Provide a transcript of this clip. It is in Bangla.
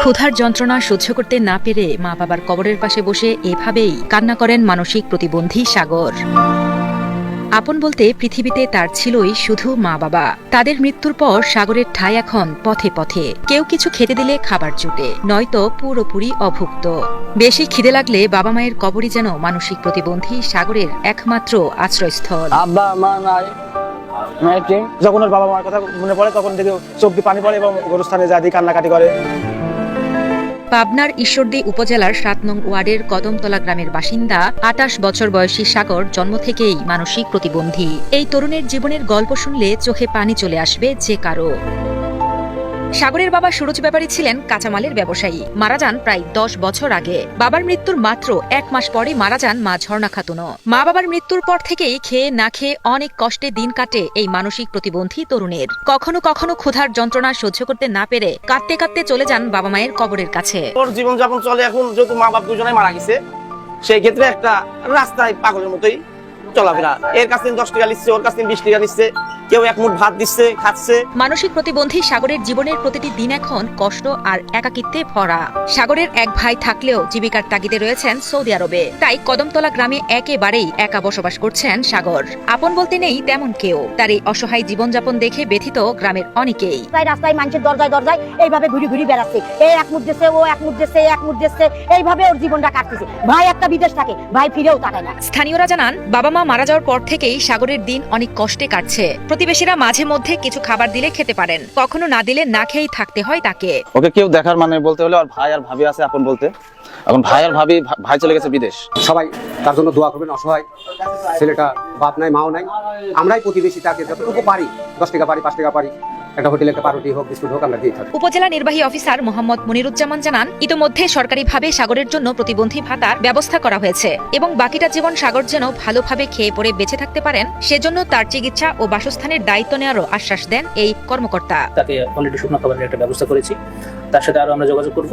ক্ষুধার যন্ত্রণা সহ্য করতে না পেরে মা বাবার কবরের পাশে বসে এভাবেই কান্না করেন মানসিক প্রতিবন্ধী সাগর। আপন বলতে পৃথিবীতে তার ছিলই শুধু মা বাবা। তাদের মৃত্যুর পর সাগরের ঠাঁই এখন পথে পথে। কেউ কিছু খেতে দিলে খাবার জুটে, নয়তো পুরোপুরি অভুক্ত। বেশি খিদে লাগলে বাবা মায়ের কবরই যেন মানসিক প্রতিবন্ধী সাগরের একমাত্র আশ্রয়স্থল। আব্বা মা নাই, যখন ওর বাবা মার কথা মনে পড়ে তখন দেখে চোখ দিয়ে পানি পড়ে এবং গোরস্থানে যা দিয়ে কান্নাকাটি করে। পাবনার ঈশ্বরদী উপজেলার ৭ নং ওয়ার্ডের কদমতলা গ্রামের বাসিন্দা ২৮ বছর বয়সী সাগর জন্ম থেকেই মানসিক প্রতিবন্ধী। এই তরুণের জীবনের গল্প শুনলে চোখে পানি চলে আসবে যে কারো। সাগরের বাবা সুরজ ব্যাপারী ছিলেন কাঁচামালের ব্যবসায়ী। মারা যান প্রায় ১০ বছর আগে। বাবার মৃত্যুর মাত্র ১ মাস পরে মারা যান মা ঝর্ণা খাতুনও। মা বাবার মৃত্যুর পর থেকেই খেয়ে না খেয়ে অনেক কষ্টে দিন কাটে এই মানসিক প্রতিবন্ধী তরুণের। কখনো কখনো ক্ষুধার যন্ত্রণা সহ্য করতে না পেরে কাঁদতে কাঁদতে চলে যান বাবা মায়ের কবরের কাছে। ওর জীবনযাপন চলে এখন, যেহেতু মা বাপ দুজনে মারা গেছে, সেই ক্ষেত্রে একটা রাস্তায় পাগলের মতোই চলাফেরা। এর কাছ থেকে ১০ টাকা নিচ্ছে, ওর কাছ থেকে ২০ টাকা নিচ্ছে, কেউ এক মুঠ ভাত দিচ্ছে, খাচ্ছে। মানসিক প্রতিবন্ধী সাগরের জীবনের প্রতিটি দিন এখন কষ্ট আর একাকিত্বে ভরা। সাগরের এক ভাই থাকলেও জীবিকার তাগিদে রয়েছেন সৌদি আরবে। তাই কদমতলা গ্রামে একেবারেই একা বসবাস করছেন সাগর। আপন বলতে নেই তেমন কেউ। তার এই অসহায় জীবনযাপন দেখে ব্যথিত গ্রামের অনেকেই। রাস্তায় মানুষের দরজায় দরজায় এইভাবে ঘুরি ঘুরি বেড়াচ্ছে, এই এক মুঠ দিচ্ছে, ও এক মুঠ দিচ্ছে, এক মুঠ দিচ্ছে, এইভাবে ওর জীবনটা কাটতেছে। ভাই একটা বিদেশ থাকে, ভাই ফিরেও তাকায় না। স্থানীয়রা জানান, বাবা মা মারা যাওয়ার পর থেকেই সাগরের দিন অনেক কষ্টে কাটছে। প্রতিবেশীরা মাঝে মধ্যে কিছু খাবার দিলে খেতে পারেন, কখনো না দিলে না খেয়েই থাকতে হয় তাকে। ওকে কেউ দেখার মানে বলতে হলে আর ভাই আর ভাবি আছে আপন বলতে। এখন ভাই আর ভাবি, ভাই চলে গেছে বিদেশ। সবাই তার জন্য দোয়া করবেন। অসহায় ছেলেটা, বাপ নাই মাও নাই, আমরাই প্রতিবেশী তাকে যতটুকু পারি, ১০ টাকা পারি, ৫ টাকা পারি, একটা হোটেলে একটা পাউরুটি হোক, বিস্কুট হোক, আমরা দিয়ে থাকি। উপজেলা নির্বাহী অফিসার মোহাম্মদ মনিরুজ্জামান জানান, ইতোমধ্যে সরকারিভাবে সাগরের জন্য প্রতিবন্ধী ভাতার ব্যবস্থা করা হয়েছে এবং বাকিটা জীবন সাগর যেন ভালোভাবে খেয়ে পড়ে বেঁচে থাকতে পারেন, সেজন্য তার চিকিৎসা ও বাসস্থানের দায়িত্ব নেওয়ারও আশ্বাস দেন এই কর্মকর্তা। তাকে অলরেডি শুকনো খাবারের একটা ব্যবস্থা করেছি, তার সাথে আরো আমরা যোগাযোগ করব।